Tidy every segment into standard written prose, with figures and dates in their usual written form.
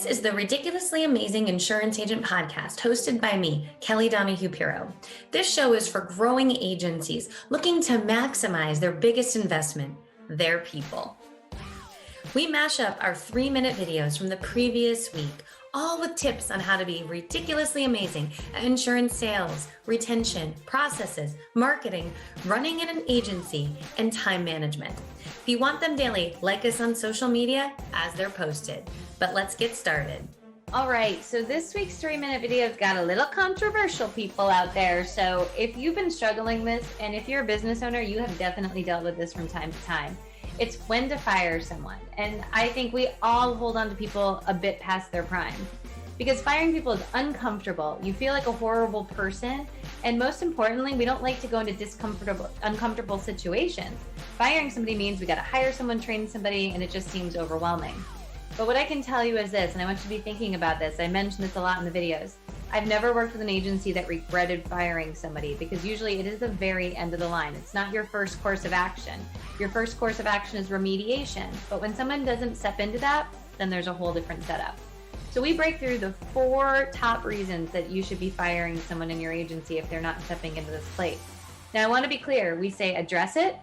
This is the Ridiculously Amazing Insurance Agent podcast hosted by me, Kelly Donahue-Piro. This show is for growing agencies looking to maximize their biggest investment, their people. We mash up our 3-minute videos from the previous week, all with tips on how to be ridiculously amazing at insurance sales, retention, processes, marketing, running an agency, and time management. If you want them daily, like us on social media as they're posted. But let's get started. All right, so this week's 3-minute video's got a little controversial, people out there. So if you've been struggling with this, and if you're a business owner, you have definitely dealt with this from time to time. It's when to fire someone. And I think we all hold on to people a bit past their prime. Because firing people is uncomfortable. You feel like a horrible person. And most importantly, we don't like to go into uncomfortable situations. Firing somebody means we got to hire someone, train somebody, and it just seems overwhelming. But what I can tell you is this, and I want you to be thinking about this. I mentioned this a lot in the videos. I've never worked with an agency that regretted firing somebody, because usually it is the very end of the line. It's not your first course of action. Your first course of action is remediation. But when someone doesn't step into that, then there's a whole different setup. So we break through the 4 top reasons that you should be firing someone in your agency if they're not stepping into this place. Now, I want to be clear. We say address it,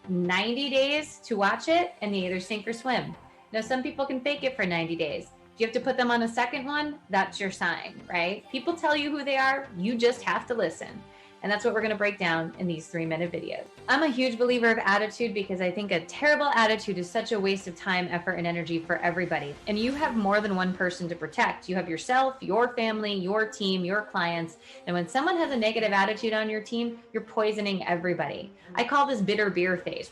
90 days to watch it, and you either sink or swim. Now, some people can fake it for 90 days. If you have to put them on a second one, that's your sign, right? People tell you who they are. You just have to listen. And that's what we're going to break down in these 3-minute videos. I'm a huge believer of attitude because I think a terrible attitude is such a waste of time, effort, and energy for everybody. And you have more than one person to protect. You have yourself, your family, your team, your clients. And when someone has a negative attitude on your team, you're poisoning everybody. I call this bitter beer phase.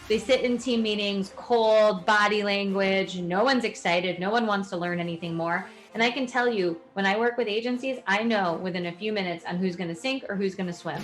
They sit in team meetings, cold body language, no one's excited, no one wants to learn anything more. And I can tell you, when I work with agencies, I know within a few minutes on who's going to sink or who's going to swim.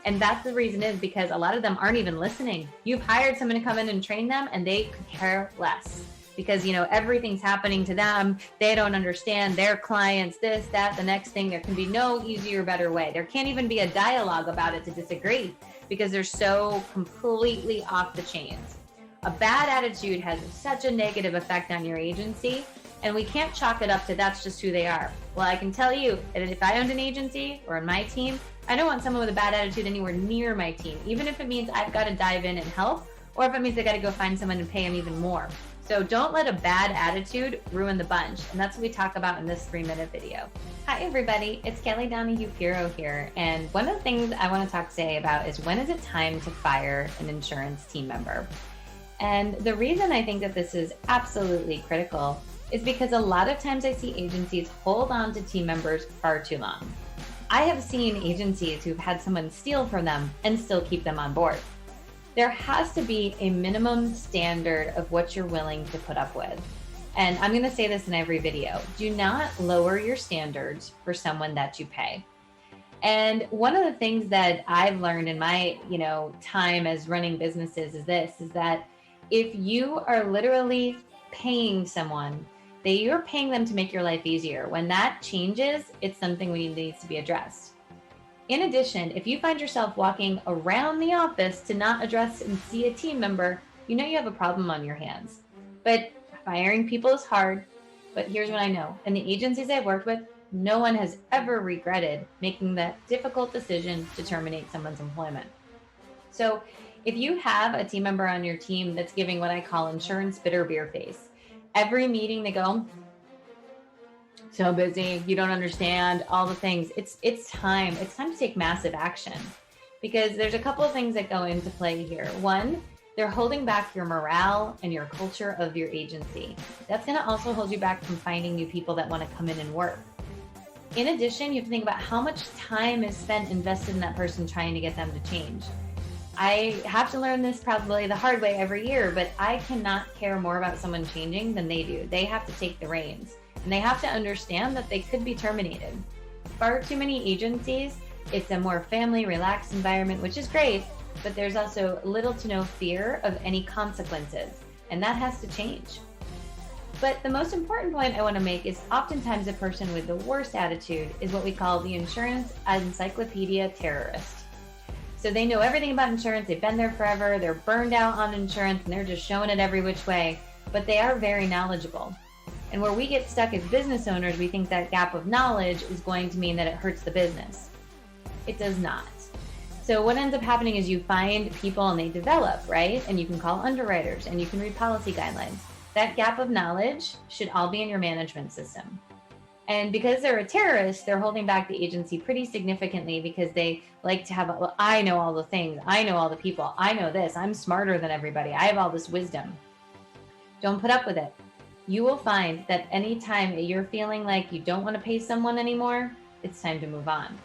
And that's the reason is because a lot of them aren't even listening. You've hired someone to come in and train them and they could care less because, everything's happening to them. They don't understand their clients, this, that, the next thing. There can be no easier, better way. There can't even be a dialogue about it to disagree because they're so completely off the chains. A bad attitude has such a negative effect on your agency. And we can't chalk it up to that's just who they are. Well, I can tell you that if I owned an agency or on my team, I don't want someone with a bad attitude anywhere near my team, even if it means I've got to dive in and help, or if it means I got to go find someone and pay them even more. So don't let a bad attitude ruin the bunch. And that's what we talk about in this 3-minute video. Hi, everybody. It's Kelly Donahue-Piro here. And one of the things I want to talk today about is when is it time to fire an insurance team member? And the reason I think that this is absolutely critical is because a lot of times I see agencies hold on to team members far too long. I have seen agencies who've had someone steal from them and still keep them on board. There has to be a minimum standard of what you're willing to put up with. And I'm going to say this in every video. Do not lower your standards for someone that you pay. And one of the things that I've learned in my, time as running businesses is that if you are literally paying someone, you're paying them to make your life easier. When that changes, it's something needs to be addressed. In addition, if you find yourself walking around the office to not address and see a team member, you have a problem on your hands. But firing people is hard. But here's what I know. In the agencies I've worked with, no one has ever regretted making that difficult decision to terminate someone's employment. So if you have a team member on your team that's giving what I call insurance bitter beer face, every meeting they go, so busy, you don't understand all the things. It's time to take massive action because there's a couple of things that go into play here. One, they're holding back your morale and your culture of your agency. That's going to also hold you back from finding new people that want to come in and work. In addition, you have to think about how much time is spent invested in that person trying to get them to change. I have to learn this probably the hard way every year, but I cannot care more about someone changing than they do. They have to take the reins and they have to understand that they could be terminated. Far too many agencies, it's a more family relaxed environment, which is great, but there's also little to no fear of any consequences, and that has to change. But the most important point I want to make is oftentimes a person with the worst attitude is what we call the insurance encyclopedia terrorist. So they know everything about insurance, they've been there forever, they're burned out on insurance, and they're just showing it every which way, but they are very knowledgeable. And where we get stuck as business owners, we think that gap of knowledge is going to mean that it hurts the business. It does not. So what ends up happening is you find people and they develop, right? And you can call underwriters and you can read policy guidelines. That gap of knowledge should all be in your management system. And because they're a terrorist, they're holding back the agency pretty significantly because they like to have, well, I know all the things, I know all the people, I know this, I'm smarter than everybody, I have all this wisdom. Don't put up with it. You will find that anytime you're feeling like you don't want to pay someone anymore, it's time to move on.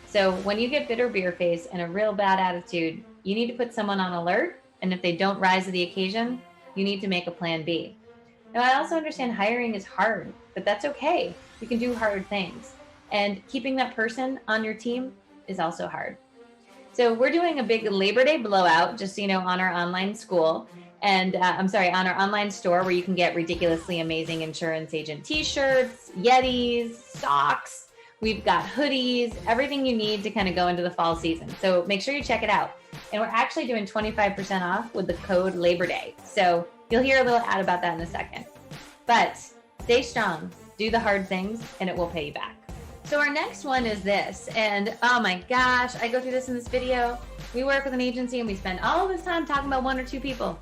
So when you get bitter beer face and a real bad attitude, you need to put someone on alert. And if they don't rise to the occasion, you need to make a plan B. Now, I also understand hiring is hard, but that's okay. You can do hard things. And keeping that person on your team is also hard. So we're doing a big Labor Day blowout, just so you know, on our online school. And on our online store where you can get ridiculously amazing insurance agent t-shirts, Yetis, socks. We've got hoodies, everything you need to kind of go into the fall season. So make sure you check it out. And we're actually doing 25% off with the code Labor Day. So you'll hear a little ad about that in a second. But stay strong, do the hard things, and it will pay you back. So our next one is this. And oh my gosh, I go through this in this video. We work with an agency and we spend all this time talking about one or two people.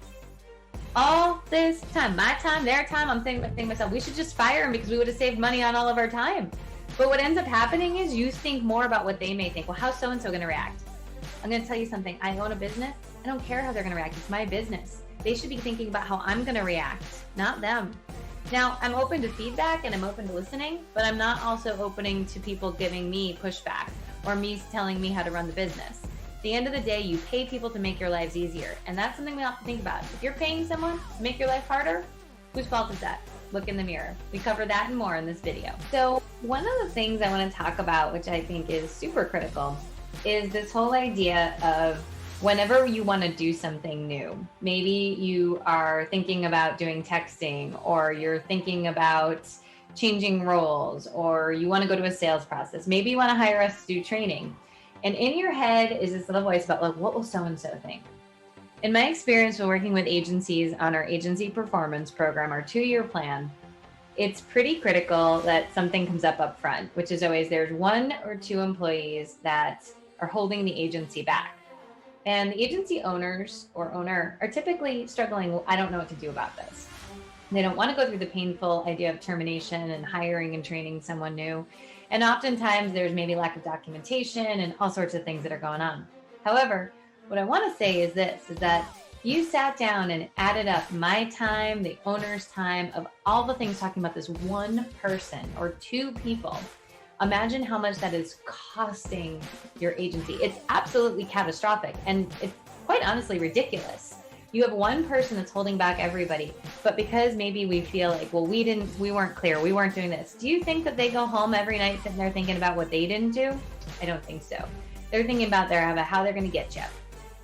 All this time, my time, their time, I'm thinking to myself, we should just fire them because we would have saved money on all of our time. But what ends up happening is you think more about what they may think. Well, how's so-and-so going to react? I'm going to tell you something. I own a business. I don't care how they're going to react. It's my business. They should be thinking about how I'm going to react, not them. Now, I'm open to feedback and I'm open to listening, but I'm not also opening to people giving me pushback or me telling me how to run the business. At the end of the day, you pay people to make your lives easier. And that's something we have to think about. If you're paying someone to make your life harder, whose fault is that? Look in the mirror. We cover that and more in this video. So one of the things I want to talk about, which I think is super critical, is this whole idea of whenever you want to do something new. Maybe you are thinking about doing texting, or you're thinking about changing roles, or you want to go to a sales process. Maybe you want to hire us to do training. And in your head is this little voice about like, what will so-and-so think? In my experience with working with agencies on our agency performance program, our 2-year plan, it's pretty critical that something comes up front, which is always there's 1 or 2 employees that are holding the agency back. And the agency owners or owner are typically struggling, well, I don't know what to do about this. They don't want to go through the painful idea of termination and hiring and training someone new. And oftentimes there's maybe lack of documentation and all sorts of things that are going on. However, what I want to say is this, is that you sat down and added up my time, the owner's time, of all the things talking about this one person or 2 people. Imagine how much that is costing your agency. It's absolutely catastrophic. And it's quite honestly ridiculous. You have one person that's holding back everybody, but because maybe we feel like, well, we weren't clear, we weren't doing this. Do you think that they go home every night sitting there thinking about what they didn't do? I don't think so. They're thinking about how they're going to get you.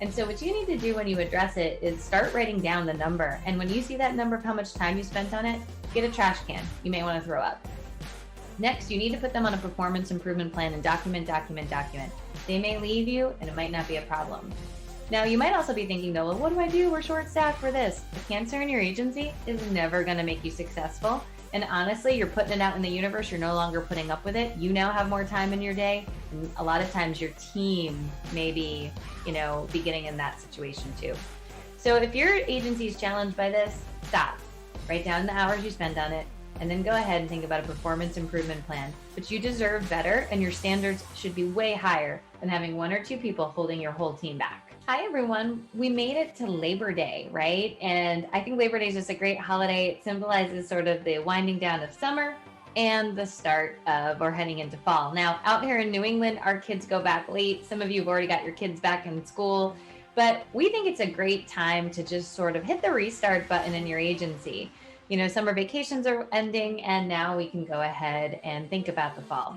And so what you need to do when you address it is start writing down the number. And when you see that number of how much time you spent on it, get a trash can. You may want to throw up. Next, you need to put them on a performance improvement plan and document. They may leave you and it might not be a problem. Now, you might also be thinking, though, well, what do I do? We're short-staffed for this. The cancer in your agency is never going to make you successful. And honestly, you're putting it out in the universe. You're no longer putting up with it. You now have more time in your day. And a lot of times your team may be, be getting in that situation too. So if your agency is challenged by this, stop. Write down the hours you spend on it, and then go ahead and think about a performance improvement plan. But you deserve better, and your standards should be way higher than having 1 or 2 people holding your whole team back. Hi, everyone. We made it to Labor Day, right? And I think Labor Day is just a great holiday. It symbolizes sort of the winding down of summer and the start of or heading into fall. Now, out here in New England, our kids go back late. Some of you have already got your kids back in school, but we think it's a great time to just sort of hit the restart button in your agency. Summer vacations are ending, and now we can go ahead and think about the fall.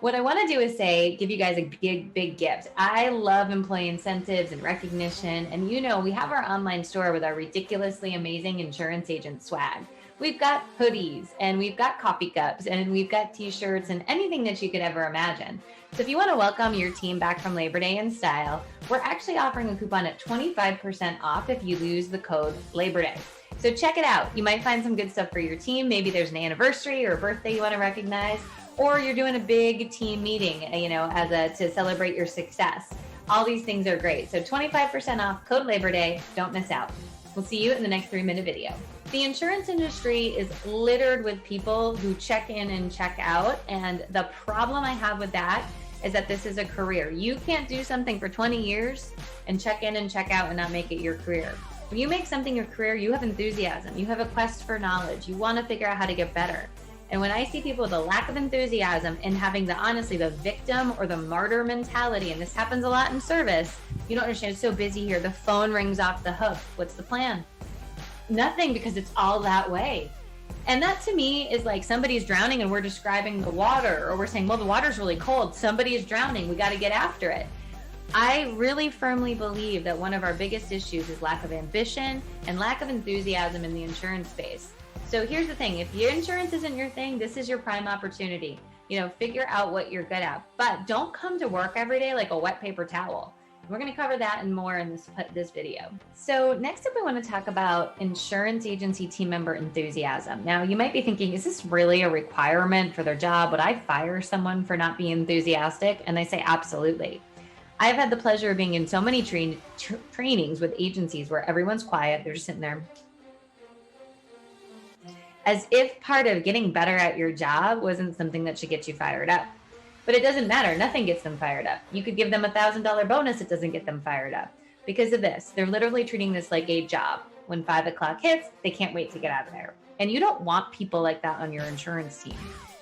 What I want to do is give you guys a big gift. I love employee incentives and recognition. And we have our online store with our ridiculously amazing insurance agent swag. We've got hoodies and we've got coffee cups and we've got t-shirts and anything that you could ever imagine. So if you want to welcome your team back from Labor Day in style, we're actually offering a coupon at 25% off if you use the code Labor Day. So check it out. You might find some good stuff for your team. Maybe there's an anniversary or a birthday you want to recognize, or you're doing a big team meeting, to celebrate your success. All these things are great. So 25% off, code Labor Day. Don't miss out. We'll see you in the next 3-minute video. The insurance industry is littered with people who check in and check out. And the problem I have with that is that this is a career. You can't do something for 20 years and check in and check out and not make it your career. When you make something your career, you have enthusiasm. You have a quest for knowledge. You want to figure out how to get better. And when I see people with a lack of enthusiasm and having the victim or the martyr mentality, and this happens a lot in service, you don't understand, it's so busy here. The phone rings off the hook. What's the plan? Nothing, because it's all that way. And that to me is like somebody's drowning and we're describing the water, or we're saying, well, the water's really cold. Somebody is drowning. We got to get after it. I really firmly believe that one of our biggest issues is lack of ambition and lack of enthusiasm in the insurance space. So here's the thing. If your insurance isn't your thing, this is your prime opportunity. Figure out what you're good at, but don't come to work every day like a wet paper towel. We're going to cover that and more in this video. So next up, I want to talk about insurance agency team member enthusiasm. Now, you might be thinking, is this really a requirement for their job? Would I fire someone for not being enthusiastic? And I say, absolutely. I've had the pleasure of being in so many trainings with agencies where everyone's quiet. They're just sitting there, as if part of getting better at your job wasn't something that should get you fired up. But it doesn't matter. Nothing gets them fired up. You could give them $1,000 bonus. It doesn't get them fired up because of this. They're literally treating this like a job. When 5 o'clock hits, they can't wait to get out of there. And you don't want people like that on your insurance team.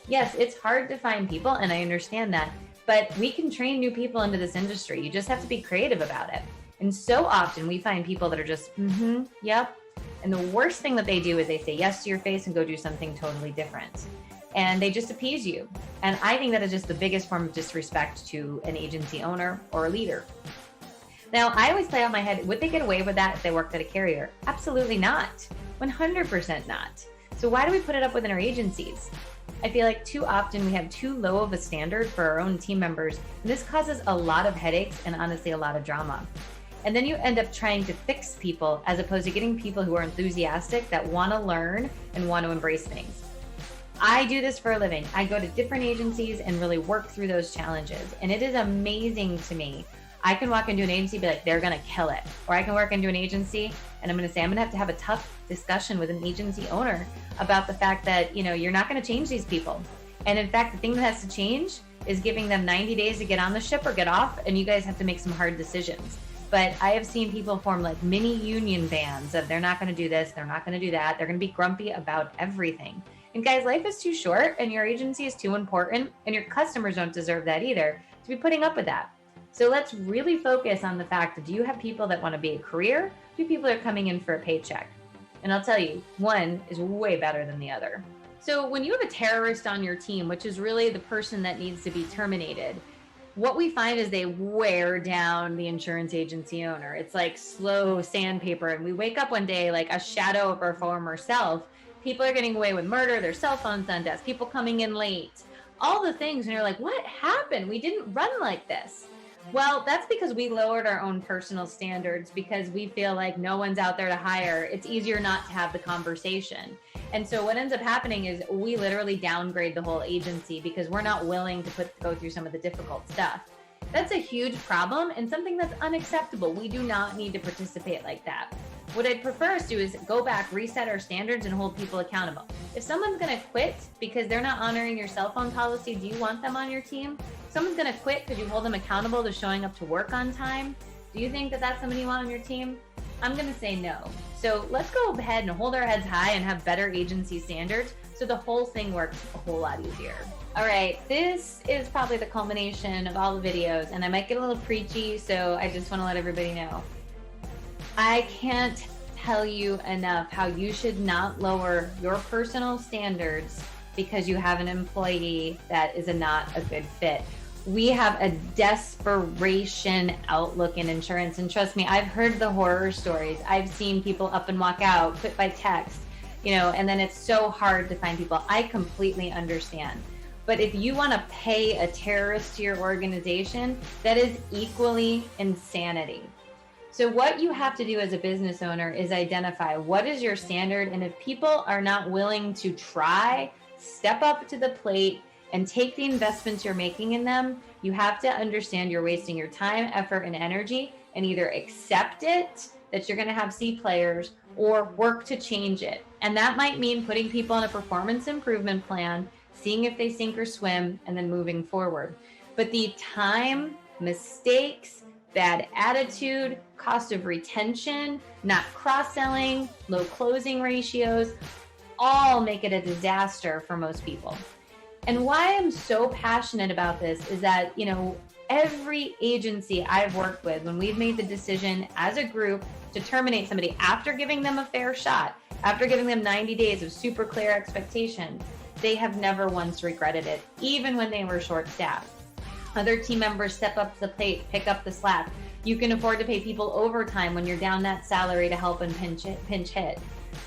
Yes, it's hard to find people, and I understand that, but we can train new people into this industry. You just have to be creative about it. And so often we find people that are just, yep. And the worst thing that they do is they say yes to your face and go do something totally different. And they just appease you. And I think that is just the biggest form of disrespect to an agency owner or a leader. Now, I always play out my head, would they get away with that if they worked at a carrier? Absolutely not. 100% not. So why do we put it up within our agencies? I feel like too often we have too low of a standard for our own team members. And this causes a lot of headaches and honestly a lot of drama. And then you end up trying to fix people as opposed to getting people who are enthusiastic, that want to learn and want to embrace things. I do this for a living. I go to different agencies and really work through those challenges. And it is amazing to me. I can walk into an agency and be like, they're going to kill it. Or I can work into an agency and I'm going to say, I'm going to have a tough discussion with an agency owner about the fact that, you're not going to change these people. And in fact, the thing that has to change is giving them 90 days to get on the ship or get off. And you guys have to make some hard decisions. But I have seen people form like mini union bands of they're not going to do this, they're not going to do that. They're going to be grumpy about everything. And guys, life is too short and your agency is too important and your customers don't deserve that either to be putting up with that. So let's really focus on the fact that do you have people that want to be a career? Do people that are coming in for a paycheck? And I'll tell you, one is way better than the other. So when you have a terrorist on your team, which is really the person that needs to be terminated, what we find is they wear down the insurance agency owner. It's like slow sandpaper. And we wake up one day like a shadow of our former self. People are getting away with murder, their cell phones on desk, people coming in late, all the things. And you're like, what happened? We didn't run like this. Well, that's because we lowered our own personal standards because we feel like no one's out there to hire. It's easier not to have the conversation. And so what ends up happening is we literally downgrade the whole agency because we're not willing to go through some of the difficult stuff. That's a huge problem and something that's unacceptable. We do not need to participate like that. What I'd prefer us to do is go back, reset our standards, and hold people accountable. If someone's going to quit because they're not honoring your cell phone policy, do you want them on your team? If someone's going to quit because you hold them accountable to showing up to work on time, do you think that that's somebody you want on your team? I'm going to say no. So let's go ahead and hold our heads high and have better agency standards so the whole thing works a whole lot easier. All right, this is probably the culmination of all the videos, and I might get a little preachy, so I just want to let everybody know. I can't tell you enough how you should not lower your personal standards because you have an employee that is not a good fit. We have a desperation outlook in insurance. And trust me, I've heard the horror stories. I've seen people up and walk out, quit by text, and then it's so hard to find people. I completely understand. But if you want to pay a terrorist to your organization, that is equally insanity. So what you have to do as a business owner is identify what is your standard. And if people are not willing to try, step up to the plate and take the investments you're making in them, you have to understand you're wasting your time, effort, and energy, and either accept it, that you're going to have C players, or work to change it. And that might mean putting people on a performance improvement plan, seeing if they sink or swim, and then moving forward. But the time, mistakes, bad attitude, cost of retention, not cross-selling, low closing ratios, all make it a disaster for most people. And why I'm so passionate about this is that, every agency I've worked with, when we've made the decision as a group to terminate somebody after giving them a fair shot, after giving them 90 days of super clear expectations, they have never once regretted it, even when they were short-staffed. Other team members step up to the plate, pick up the slack. You can afford to pay people overtime when you're down that salary to help them pinch hit.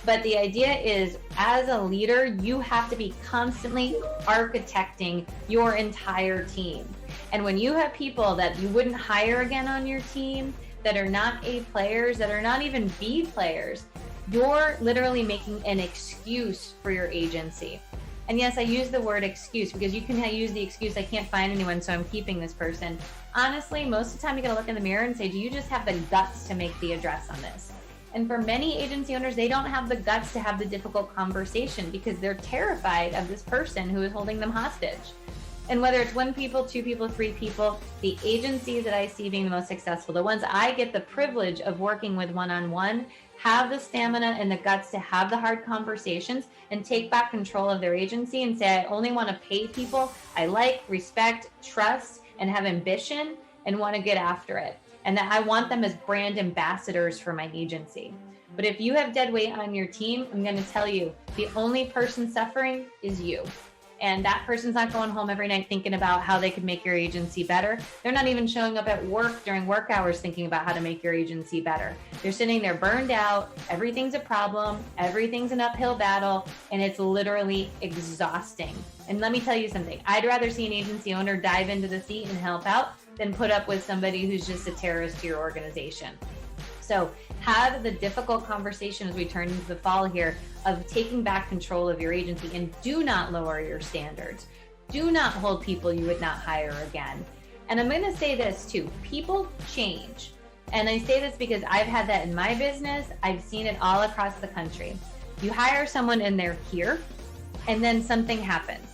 But the idea is, as a leader, you have to be constantly architecting your entire team. And when you have people that you wouldn't hire again on your team, that are not A players, that are not even B players, you're literally making an excuse for your agency. And yes, I use the word excuse because you can use the excuse, I can't find anyone, so I'm keeping this person. Honestly, most of the time you gotta look in the mirror and say, do you just have the guts to make the address on this? And for many agency owners, they don't have the guts to have the difficult conversation because they're terrified of this person who is holding them hostage. And whether it's 1 people, 2 people, 3 people, the agencies that I see being the most successful, the ones I get the privilege of working with one-on-one, have the stamina and the guts to have the hard conversations and take back control of their agency and say, I only want to pay people I like, respect, trust, and have ambition and want to get after it. And that I want them as brand ambassadors for my agency. But if you have dead weight on your team, I'm going to tell you, the only person suffering is you. And that person's not going home every night thinking about how they could make your agency better. They're not even showing up at work during work hours thinking about how to make your agency better. They're sitting there burned out. Everything's a problem. Everything's an uphill battle. And it's literally exhausting. And let me tell you something. I'd rather see an agency owner dive into the seat and help out than put up with somebody who's just a terrorist to your organization. So have the difficult conversation as we turn into the fall here of taking back control of your agency, and do not lower your standards. Do not hold people you would not hire again. And I'm going to say this too, people change. And I say this because I've had that in my business. I've seen it all across the country. You hire someone and they're here, and then something happens.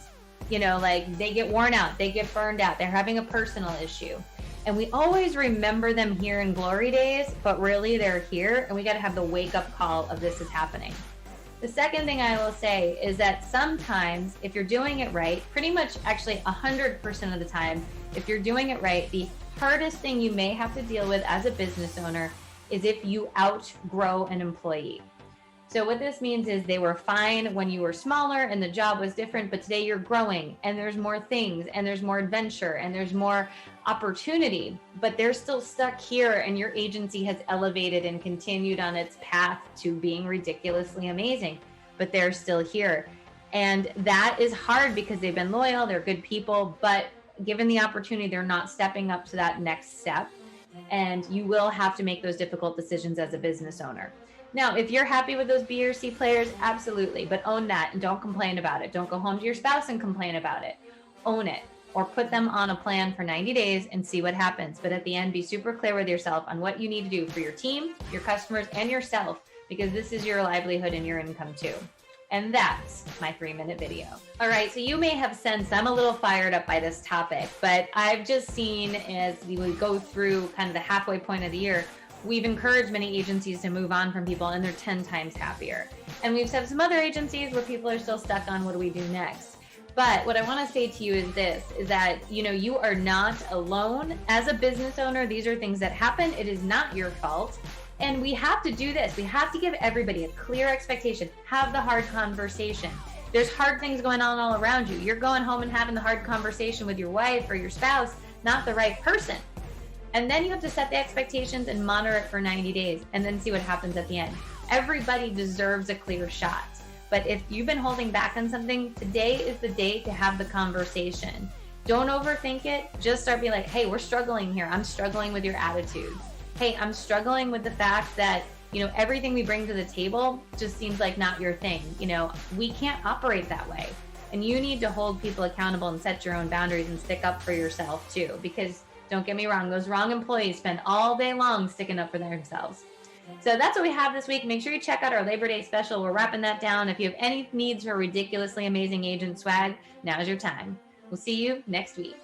Like they get worn out, they get burned out, they're having a personal issue. And we always remember them here in glory days, but really they're here, and we got to have the wake up call of this is happening. The second thing I will say is that sometimes if you're doing it right, pretty much actually 100% of the time, if you're doing it right, the hardest thing you may have to deal with as a business owner is if you outgrow an employee. So what this means is they were fine when you were smaller and the job was different, but today you're growing and there's more things and there's more adventure and there's more opportunity, but they're still stuck here and your agency has elevated and continued on its path to being ridiculously amazing, but they're still here. And that is hard because they've been loyal, they're good people, but given the opportunity, they're not stepping up to that next step. And you will have to make those difficult decisions as a business owner. Now, if you're happy with those B or C players, absolutely, but own that and don't complain about it. Don't go home to your spouse and complain about it. Own it, or put them on a plan for 90 days and see what happens. But at the end, be super clear with yourself on what you need to do for your team, your customers, and yourself, because this is your livelihood and your income too. And that's my 3-minute video. All right, so you may have sensed I'm a little fired up by this topic, but I've just seen as we go through kind of the halfway point of the year, we've encouraged many agencies to move on from people and they're 10 times happier. And we've had some other agencies where people are still stuck on what do we do next. But what I want to say to you is this, is that, you are not alone. As a business owner, these are things that happen. It is not your fault. And we have to do this. We have to give everybody a clear expectation. Have the hard conversation. There's hard things going on all around you. You're going home and having the hard conversation with your wife or your spouse, not the right person. And then you have to set the expectations and monitor it for 90 days and then see what happens at the end. Everybody deserves a clear shot. But if you've been holding back on something, today is the day to have the conversation. Don't overthink it. Just start being like, hey, we're struggling here. I'm struggling with your attitudes. hey, I'm struggling with the fact that, everything we bring to the table just seems like not your thing. We can't operate that way. And you need to hold people accountable and set your own boundaries and stick up for yourself too. Because don't get me wrong, those wrong employees spend all day long sticking up for themselves. So that's what we have this week. Make sure you check out our Labor Day special. We're wrapping that down. If you have any needs for ridiculously amazing agent swag, now's your time. We'll see you next week.